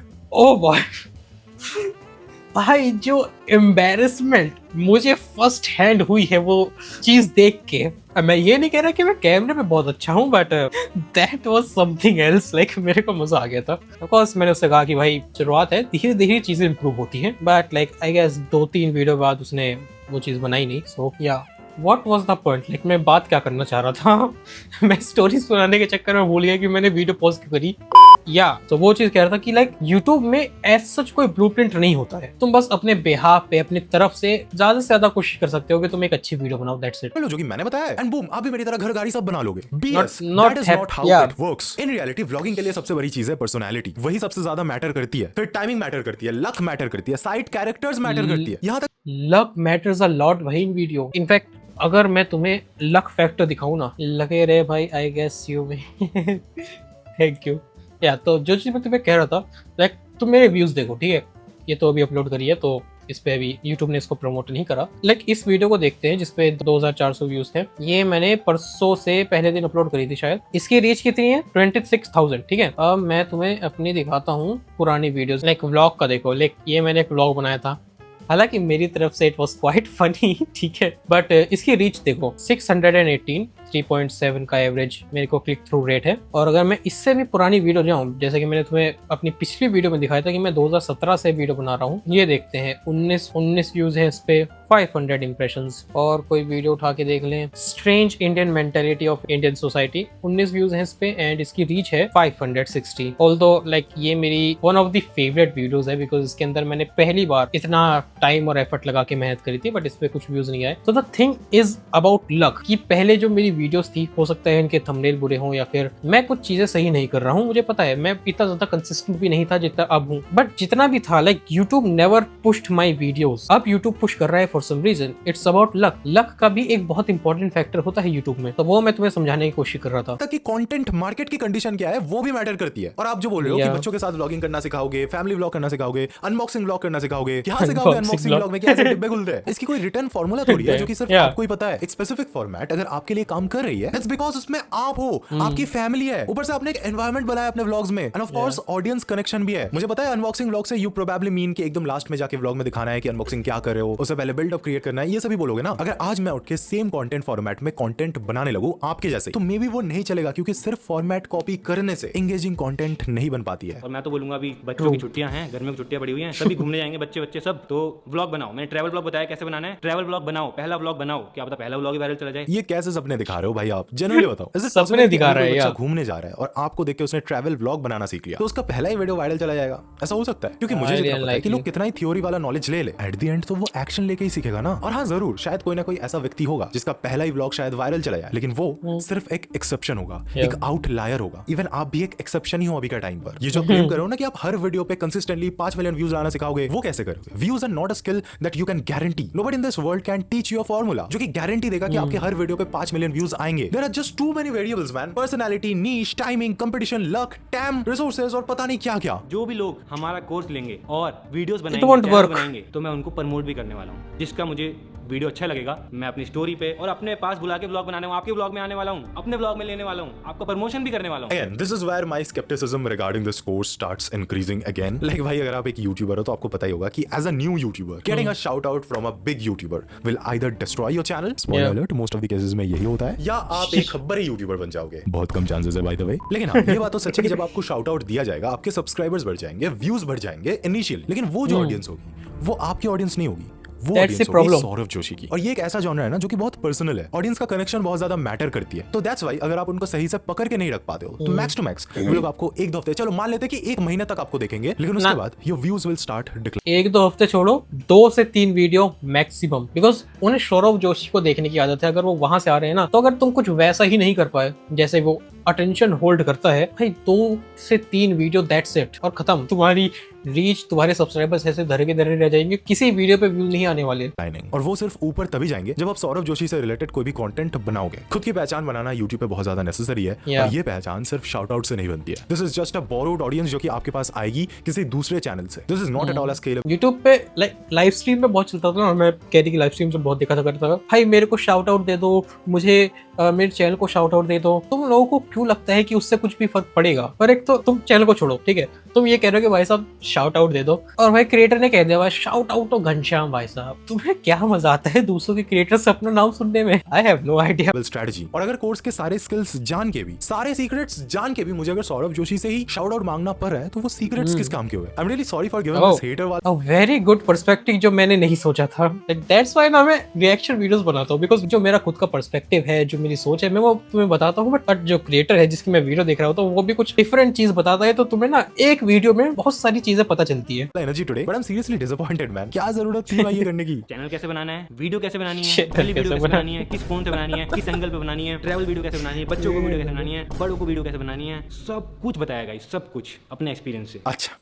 भाई जो एम्बैरेसमेंट मुझे फर्स्ट हैंड हुई है वो चीज देख के, मैं ये नहीं कह रहा कि मैं कैमरे पे बहुत अच्छा हूँ, but that was something else. Like मेरे को मजा आ गया था। ऑफ कोर्स मैंने उससे कहा कि भाई शुरुआत है, धीरे धीरे चीजें इंप्रूव होती हैं, but like I guess 2-3 video बाद उसने वो चीज बनाई नहीं। So yeah what was the point, like मैं बात क्या करना चाह रहा था मैं स्टोरीज बनाने के चक्कर में भूल गया कि मैंने वीडियो पॉज क्यों करी। या तो वो चीज कह रहा था कि लाइक YouTube में एज सच कोई ब्लूप्रिंट नहीं होता है। तुम बस अपने बेहाफ पे अपनी तरफ से ज्यादा कोशिश कर सकते हो कि तुम एक अच्छी वीडियो बनाओ, दैट्स इट। जो कि मैंने बताया एंड बूम, आप भी मेरी तरह घर गाड़ी सब बना लोगे। BS, not that is not how it works. In reality, vlogging के लिए सबसे बड़ी चीज है पर्सनालिटी। वही सबसे ज्यादा मैटर करती है, फिर टाइमिंग मैटर करती है, लक मैटर करती है, साइड कैरेक्टर्स मैटर करती है, यहाँ तक लक मैटर्स अ लॉट भाई इन वीडियो। इनफैक्ट अगर मैं तुम्हें लक फैक्टर दिखाऊं ना, लगे रे भाई, आई गेस यू में थैंक यू। या तो जो चीज मैं तुम्हें कह रहा था, लाइक तुम मेरे व्यूज देखो, ठीक है, ये तो अभी अपलोड करी है तो इस पे अभी YouTube ने इसको प्रमोट नहीं करा। लाइक इस वीडियो को देखते हैं जिसपे 2400 व्यूज थे। ये मैंने परसों से पहले दिन अपलोड करी थी शायद। इसकी रीच कितनी है? 26,000। ठीक है, अब मैं तुम्हें अपनी दिखाता हूँ पुरानी वीडियोस। लाइक व्लॉग का देखो, लाइक ये मैंने एक व्लॉग बनाया था, हालांकि मेरी तरफ से इट वाज क्वाइट फनी, ठीक है, बट इसकी रीच देखो 618, 3.7 का एवरेज मेरे को क्लिक थ्रू रेट है। और अगर मैं इससे भी पुरानी वीडियो जाऊं, जैसे कि मैंने तुम्हें अपनी पिछली वीडियो में दिखाया था कि मैं 2017 से वीडियो बना रहा हूँ, ये देखते हैं 19 व्यूज है इस पे, 500 इंप्रेशंस। और कोई वीडियो उठा के देख लें, strange Indian mentality of Indian society, 19 views है इस पे एंड इसकी रीच है 560। ऑल्दो लाइक ये मेरी one of the favourite videos है बिकॉज इसके अंदर मैंने पहली बार इतना टाइम और एफर्ट लगा के मेहनत करी थी, बट इस पे कुछ व्यूज नहीं आए। तो the thing is about luck कि पहले जो मेरी वीडियोस थी, हो सकता है इनके थंबनेल बुरे हों या फिर मैं कुछ चीजें सही नहीं कर रहा हूँ, मुझे पता है, मैं इतना ज्यादा कंसिस्टेंट भी नहीं था जितना अब हूँ, बट जितना भी था, like YouTube never pushed my videos. अब YouTube पुश कर रहा है for some reason, it's about luck. Luck का भी एक बहुत इंपॉर्टेंट फैक्टर होता है YouTube में, तो वो मैं तुम्हें समझाने की कोशिश कर रहा था। कि कंटेंट मार्केट की कंडीशन क्या है वो भी मैटर करती है। और आप जो बोल रहे हो कि बच्चों के साथ व्लॉगिंग करना सिखाओगे, फैमिली व्लॉग करना सिखाओगे, अनबॉक्सिंग व्लॉग करना सिखाओगे, क्या सिखाओगे अनबॉक्सिंग व्लॉग में, कैसे डिब्बे खुलते हैं, इसकी कोई रिटर्न फार्मूला थोड़ी है जो कि सिर्फ आपको ही पता है। एक स्पेसिफिक फॉर्मेट अगर आपके लिए काम कर रही है, इट्स बिकॉज़ उसमें आप हो, आपकी फैमिली है, ऊपर से आपने एक एनवायरनमेंट बनाया अपने व्लॉग्स में, end of course audience connection भी है। मुझे पता है अनबॉक्सिंग व्लॉग से यू प्रोबेबली मीन कि एकदम लास्ट में जाके व्लॉग में दिखाना है कि अनबॉक्सिंग क्या कर रहे हो, उससे पहले बिल्डअप क्रिएट करना है, ये सभी बोलोगे ना। अगर आज मैं उठ के सेम कंटेंट फॉर्मेट में कंटेंट बनाने लगूं आपके जैसे, तो मे बी वो नहीं चलेगा, क्योंकि सिर्फ फॉर्मेट कॉपी करने से एंगेजिंग कंटेंट नहीं बन पाती है। और मैं तो बोलूंगा अभी बच्चों की छुट्टियां हैं, गर्मियों की छुट्टियां पड़ी हुई हैं, सभी घूमने जाएंगे बच्चे सब, तो व्लॉग बनाओ। मैंने ट्रैवल व्लॉग बताया कैसे बनाना है, ट्रैवल व्लॉग बनाओ, पहला व्लॉग बनाओ, क्या पता पहला व्लॉग ही वायरल चला जाए। ये कैसे सपने दिखा रहे हो भाई आप, जनरली बताओ। सपने दिखा रहा है, घूमने जा रहा है और आपको देख के उसने ट्रैवल व्लॉग बनाना सीख लिया, तो उसका पहला ही वीडियो वायरल चला जाएगा, ऐसा हो सकता है? क्योंकि मुझे जितना पता है कि लोग कितना ही थ्योरी वाला नॉलेज ले एट द एंड तो वो एक्शन लेके ही सीखेगा ना। और हाँ जरूर, शायद कोई ना कोई ऐसा व्यक्ति होगा जिसका पहला ही व्लॉग शायद वायरल चला जाए, लेकिन वो सिर्फ एक एक्सेप्शन होगा, एक आउटलायर होगा। इवन आप भी एक एक्सेप्शन ही हो अभी का टाइम पर। ये जो क्लेम करो ना कि आप हर वीडियो पे कंसिस्टेंटली 5 मिलियन व्यूज लाना सिखाओगे, वो कैसे करोगे? Views are not a skill that you can guarantee. Nobody in this world can teach you a formula जो कि गारंटी देगा कि आपके हर वीडियो पे 5 मिलियन व्यूज आएंगे। There are just too many variables man, personality, niche, timing, competition, luck, time, resources और पता नहीं क्या क्या। जो भी लोग हमारा कोर्स लेंगे और वीडियोस बनाएंगे तो मैं उनको प्रमोट भी करने वाला हूँ। जिसका मुझे वीडियो अच्छा लगेगा मैं अपनी स्टोरी पे और अपने पास बुला के व्लॉग बनाने, आपके व्लॉग में आने वाला हूँ, अपने व्लॉग में लेने वाला हूँ, आपका प्रमोशन भी करने वाला हूँ। Again, this is where my skepticism regarding this course starts increasing again. Like भाई अगर आप एक यूट्यूबर हो तो आपको पता ही होगा कि as a new YouTuber, getting a shout out from a big YouTuber will either destroy your channel, spoiler alert, most of the cases में यही होता है, या आप एक बड़े यूट्यूबर बन जाओगे। बहुत कम चांसेस है बाय द वे। लेकिन हाँ, ये बात तो सच है कि जब आपको शाउट आउट दिया जाएगा, आपके सब्सक्राइबर्स बढ़ जाएंगे, व्यूज बढ़ जाएंगे इनिशियल, लेकिन वो जो ऑडियंस होगी वो आपकी ऑडियंस नहीं होगी, वो ऑडियंस होगी सौरभ जोशी की। और ये एक ऐसा जॉनर है ना जो कि बहुत पर्सनल है, ऑडियंस का कनेक्शन बहुत ज्यादा मैटर करती है। तो दैट्स व्हाई अगर आप उनको सही से पकड़ के नहीं रख पाते हो तो मैक्स टू मैक्स वो लोग आपको 1-2 हफ्ते, चलो मान लेते हैं कि 1 महीने तक आपको देखेंगे, लेकिन उसके बाद your views will start decline. 1-2 हफ्ते छोड़ो, 2 से 3 वीडियो मैक्सिमम, बिकॉज उन्हें सौरभ जोशी को देखने की आदत है। अगर वो वहां से आ रहे हैं ना, तो अगर तुम कुछ वैसा ही नहीं कर पाए जैसे वो अटेंशन होल्ड करता है, भाई 2 से 3 वीडियो, दैट्स इट, और खत्म। तुम्हारी रीच, तुम्हारे सब्सक्राइबर्स ऐसे धरे के धरे रह जाएंगे, किसी वीडियो पे व्यूज नहीं आने वाले। और वो सिर्फ ऊपर तभी जाएंगे जब आप सौरभ जोशी से रिलेटेड कोई भी कंटेंट बनाओगे। खुद की पहचान बनाना YouTube पे बहुत ज्यादा नेसेसरी है, और ये पहचान सिर्फ शाउट आउट से नहीं बनती है। This is just a borrowed audience जो कि आपके पास आएगी किसी दूसरे चैनल से। This is not at all a scale. YouTube पे लाइव स्ट्रीम पे बहुत चलता था ना, मैं कैरी की लाइव स्ट्रीम से बहुत देखा था करता था, भाई मेरे को शाउट आउट दे दो, मुझे मेरे चैनल को शाउट आउट दे दो। तुम लोगों को क्यों लगता है कि उससे कुछ भी फर्क पड़ेगा। पर एक तो तुम चैनल को छोड़ो, ठीक है, तुम ये कह रहे हो कि भाई साहब शाउट आउट दे दो, और भाई क्रिएटर ने कह दिया भाई शाउट आउट तो घनश्याम भाई साहब, तुम्हें क्या मजा आता है दूसरों के क्रिएटर से अपना नाम सुनने में? I have no idea. Strategy. और अगर कोर्स के सारे स्किल्स जान के भी, सारे सीक्रेट्स जान के भी मुझे अगर सौरभ जोशी से ही शाउट आउट मांगना पड़ रहा है तो वो सीक्रेट्स किस काम के हुए? I am really sorry for giving this hater वाला। वेरी गुड पर्सपेक्टिव जो मैंने नहीं सोचा था। दैट्स व्हाई ना मैं रिएक्शन वीडियोस बनाता हूँ, बिकॉज जो मेरा खुद का पर्सपेक्टिव है, जो मेरी सोच है, मैं वो तुम्हें बताता हूँ। बट जो क्रिएटर है जिसकी मैं वीडियो देख रहा होता हूँ वो भी कुछ डिफरेंट चीज बताता है, तो तुम्हें ना एक वीडियो में बहुत सारी चीजें पता चलती है। Energy today, but I am seriously disappointed man. क्या जरूरत थी भाई ये करने की? चैनल कैसे बनाना है, वीडियो कैसे बनानी है, पहली वीडियो कैसे बनानी है, किस फोन से बनानी है, किस एंगल पे बनानी है, ट्रैवल वीडियो कैसे बनानी है, बच्चों को वीडियो कैसे बनानी है, बड़ों को वीडियो कैसे बनानी है, सब कुछ बताया गाइस, सब कुछ अपने एक्सपीरियंस से। अच्छा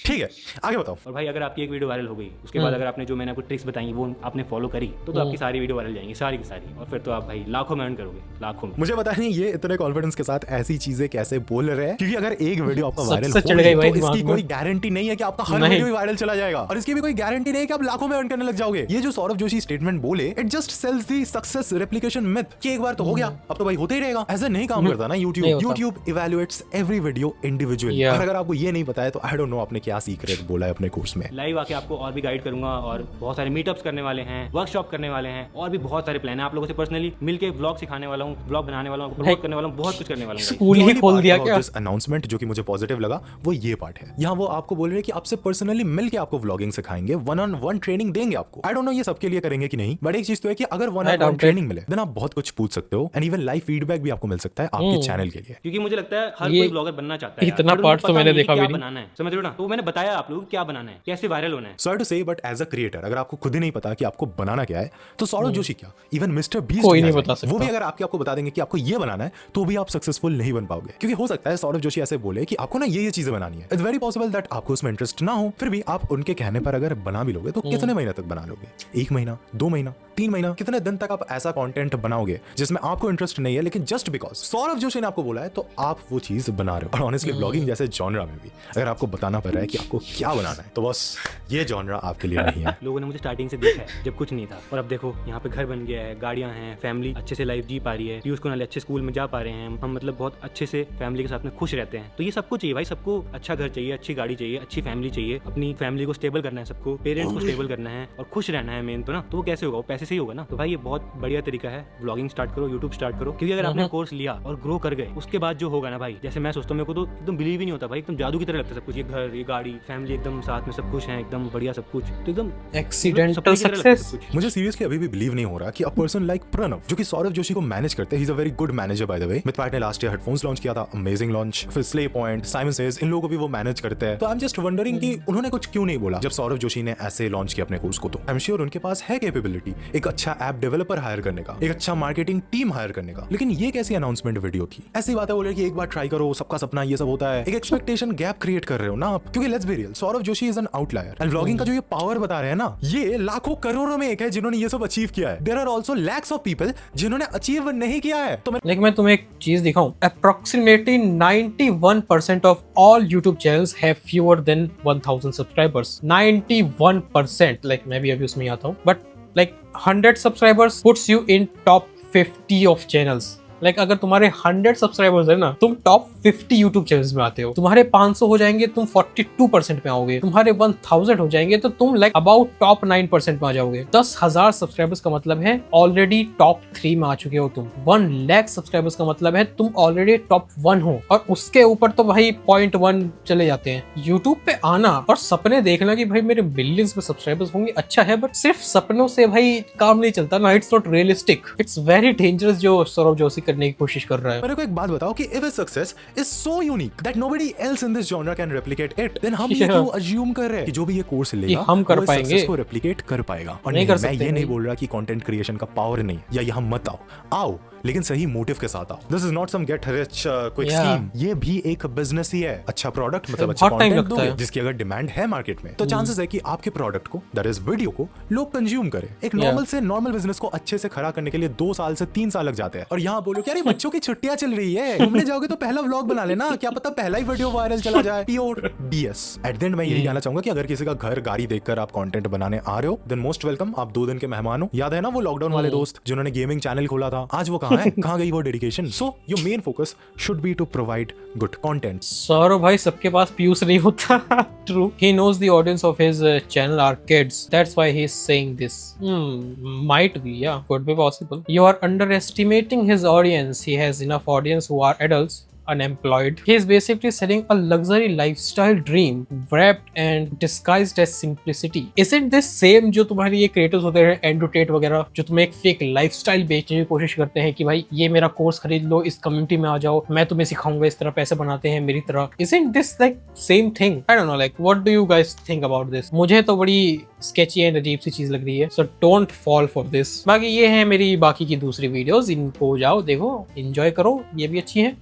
ठीक है, आगे बताओ। और भाई अगर आपकी एक वीडियो वायरल हो गई, उसके बाद अगर आपने जो मैंने आपको ट्रिक्स बताई वो आपने फॉलो करी, तो आपकी सारी वीडियो वायरल जाएंगी, सारी की सारी, और फिर तो आप भाई लाखों में अर्न करोगे, लाखों में। मुझे पता नहीं ये इतने कॉन्फिडेंस के साथ ऐसी चीजें कैसे बोल रहे हैं, क्योंकि अगर एक वीडियो आपका वायरल हो गई तो इसकी कोई गारंटी नहीं है कि आपका हर वीडियो वायरल चला जाएगा, और इसकी भी कोई गारंटी नहीं है कि आप लाखों में अर्न करने लग जाओगे। ये जो सौरभ जोशी स्टेटमेंट बोले, it just sells the success replication myth कि एक बार तो हो गया, अब तो भाई होते ही रहेगा। ऐसा नहीं काम करता ना यूट्यूब इवैल्यूएट्स एवरी वीडियो इंडिविजुअली। और अगर आपको ये नहीं पता है तो आई डोंट नो आपने क्या सीक्रेट बोला है अपने कोर्स में। लाइव आके आपको और भी गाइड करूंगा, और बहुत सारे मीटअप्स करने वाले हैं, वर्कशॉप करने वाले हैं, और भी बहुत सारे प्लान है। आप लोगों से पर्सनली मिलके व्लॉग सिखाने वाला हूं, व्लॉग बनाने वाला हूं, प्रमोट करने वाला हूं, बहुत कुछ करने वाला हूं। स्कूल ही खोल दिया क्या? दिस अनाउंसमेंट जो कि मुझे पॉजिटिव लगा वो ये पार्ट है। यहाँ वो आपको बोल रहे हैं कि आपसे पर्सनली मिलके आपको व्लॉगिंग सिखाएंगे, वन ऑन वन ट्रेनिंग देंगे आपको। आई डोंट नो ये सबके लिए करेंगे कि नहीं, बट एक चीज तो है कि अगर वन ऑन वन ट्रेनिंग मिले देन आप बहुत कुछ पूछ सकते हो, एंड इवन लाइव फीडबैक भी आपको मिल सकता है आपके चैनल के लिए। क्योंकि मुझे लगता है हर कोई ब्लॉगर बनना चाहता है। इतना पार्ट तो मैंने देखा भी नहीं, बनाना है, समझ रहे हो ना? तो मैंने बताया आप लोग क्या बनाना है, कैसे वायरल होना है। सॉरी टू से, बट एज अ क्रिएटर अगर आपको खुद ही नहीं पता कि आपको बनाना क्या है, तो सौरभ जोशी क्या, इवन मिस्टर बीस्ट कोई नहीं बता सकता। वो भी अगर आपको बता देंगे कि आपको ये बनाना है, तो भी आप सक्सेसफुल नहीं बन पाओगे। क्योंकि हो सकता है सौरभ जोशी ऐसे बोले कि आपको ना ये चीजें बनानी है, इट्स वेरी पॉसिबल दैट आपको उसमें इंटरेस्ट ना हो, फिर भी आप उनके कहने पर अगर बना भी लोगे तो कितने महीने तक बना लोगे? 1 महीना, 2 महीना, 3 महीना, कितने दिन तक आप ऐसा कंटेंट बनाओगे जिसमें आपको इंटरेस्ट नहीं है, लेकिन जस्ट बिकॉज सौरभ जोशी ने आपको बोला है तो आप वो चीज बना रहे हो। और ऑनेस्टली ब्लॉगिंग जैसे जॉनरा में भी अगर आपको बताना पड़ रहा है कि आपको क्या बनाना है, तो बस ये जॉनरा आपके लिए नहीं है। लोगों ने मुझे स्टार्टिंग से देखा है जब कुछ नहीं था, और अब देखो यहाँ पे घर बन गया है, गाड़ियाँ हैं, फैमिली अच्छे से लाइफ जी पा रही है, पीयूष कुणाल अच्छे स्कूल में जा पा रहे हैं, हम मतलब बहुत अच्छे से फैमिली के साथ में खुश रहते हैं। तो ये सबको चाहिए भाई, सबको अच्छा घर चाहिए, अच्छी गाड़ी चाहिए, अच्छी फैमिली चाहिए, अपनी फैमिली को स्टेबल करना है, सबको पेरेंट्स को स्टेबल करना है और खुश रहना है मेन तो ना। तो वो कैसे होगा? वो पैसे से ही होगा ना। तो भाई ये बहुत बढ़िया तरीका है, ब्लॉगिंग स्टार्ट करो, यूट्यूब स्टार्ट करो, क्योंकि अगर आपने कोर्स लिया और ग्रो कर गए, उसके बाद जो होगा ना भाई, जैसे मैं सोचता हूँ, मेरे को तो एकदम बिलीव ही नहीं होता भाई, एकदम जादू की तरह लगता है सब कुछ, ये घर, ये गाड़ी, फैमिली एकदम साथ में सब कुछ है, एकदम बढ़िया सब कुछ, तो एकदम एक्सीडेंटल सक्सेस। मुझे सीरियसली अभी भी बिलीव नहीं हो रहा कि अ पर्सन लाइक प्रणव, जो कि सौरभ जोशी को मैनेज करते हैं, he is a very good manager by the way. Mythpat ने लास्ट ईयर हेडफोन्स लॉन्च किया था, अमेजिंग लॉन्च। फिर स्ले पॉइंट, साइमन सेज, इन लोगों को भी वो मैनेज करते हैं। तो आई एम जस्ट वंडरिंग कि उन्होंने कुछ क्यों नहीं बोला जब सौरभ जोशी ने ऐसे लॉन्च किया अपने कोर्स को। तो आई एम श्योर उनके पास है कैपेबिलिटी एक अच्छा ऐप डेवलपर हायर करने का, एक अच्छा मार्केटिंग टीम हायर करने का। लेकिन ये कैसी अनाउंसमेंट वीडियो थी? ऐसी बातें बोल रहे कि एक बार ट्राई करो, सबका सपना ये सब होता है। एक एक्सपेक्टेशन गैप क्रिएट कर रहे हो ना आप, क्योंकि let's be real, Saurabh Joshi is an outlier, and vlogging का जो ये पावर बता रहे हैं ना, ये लाखों करोड़ों में एक है जिन्होंने ये सब अचीव किया है। There are also lakhs of people जिन्होंने अचीव नहीं किया है। तो लेकिन मैं तुम्हें एक चीज दिखाऊं, approximately 91% of all YouTube channels have fewer than 1000 subscribers. 91%, like मैं भी अभी उसमें आता हूं, but like 100 subscribers puts you in top 50 of channels. Like अगर तुम्हारे 100 सब्सक्राइबर्स है ना, तुम टॉप 50 यूट्यूब चैनल्स में आते हो। तुम्हारे 500 हो जाएंगे, तुम 42% पे आओगे। तुम्हारे 1000 हो जाएंगे तो तुम लाइक अबाउट टॉप 9% में आ जाओगे। 10,000 सब्सक्राइबर्स का मतलब है ऑलरेडी टॉप 3 में आ चुके हो तुम। 1 लाख सब्सक्राइबर्स का मतलब है तुम ऑलरेडी टॉप 1 हो, और उसके ऊपर तो भाई 0.1 चले जाते हैं। यूट्यूब पे आना और सपने देखना कि भाई मेरे बिलियंस में सब्सक्राइबर्स होंगे, अच्छा है, बट सिर्फ सपनों से भाई काम नहीं चलता ना। It's not realistic, it's very dangerous जो सौरभ जोशी करने की कोशिश कर रहा है। मेरे को एक बात बताओ कि if his success is so unique that nobody else in this genre can replicate it, then हम ये क्यों assume कर रहे हैं कि जो भी ये कोर्स लेगा हम कर पाएंगे, इसको replicate कर पाएगा? और नहीं कर सकते। मैं ये नहीं बोल रहा कि कंटेंट क्रिएशन का पावर नहीं, या यहाँ मत आओ लेकिन सही मोटिव के साथ आओ। This is not some get rich quick scheme, ये भी एक बिजनेस ही है। अच्छा प्रोडक्ट मतलब अच्छा कंटेंट दोगे जिसकी अगर डिमांड है मार्केट में, तो चांसेस है कि आपके प्रोडक्ट को, दैट इज वीडियो को, लोग कंज्यूम करें। एक नॉर्मल से नॉर्मल बिजनेस को अच्छे से खड़ा करने के लिए 2 साल से 3 साल लग जाते हैं, और यहाँ बोलो कि यार ये बच्चों की छुट्टियां चल रही है, घूमने जाओगे तो पहला व्लॉग बना लेना, क्या पता पहला ही वीडियो वायरल चला जाए। Pure BS। At the end मैं यही कहना चाहूंगा कि अगर किसी का घर गाड़ी देखकर आप कंटेंट बनाने आ रहे हो, देन मोस्ट वेलकम, आप 2 दिन के मेहमान हो। याद है ना वो लॉकडाउन वाले दोस्त जिन्होंने गेमिंग चैनल खोला था, आज वो कहाँ है, कहाँ गई वो dedication? So your main focus should be to provide good content. Saurabh भाई सबके पास पीयूष नहीं होता। True, he knows the audience of his channel are kids, that's why he is saying this. Might be, yeah, could be possible. You are underestimating his audience. He has enough audience who are adults, unemployed. He is basically selling a luxury lifestyle dream wrapped and disguised as simplicity. Isn't this same जो तुम्हारे ये creators होते हैं Andrew Tate वगैरह, जो तुम्हें एक fake lifestyle बेचने की कोशिश करते हैं कि भाई ये मेरा कोर्स खरीद लो, इस कम्युनिटी में आ जाओ, मैं तुम्हें सिखाऊंगा इस तरह पैसे बनाते हैं मेरी तरह। Isn't this like same thing? I don't know, like what do you guys think about this? मुझे तो बड़ी स्केची एंड अजीब सी चीज लग रही है, so don't fall for this. बाकी ये है मेरी बाकी की दूसरी वीडियोस, इनको जाओ देखो, एंजॉय करो, ये भी अच्छी है।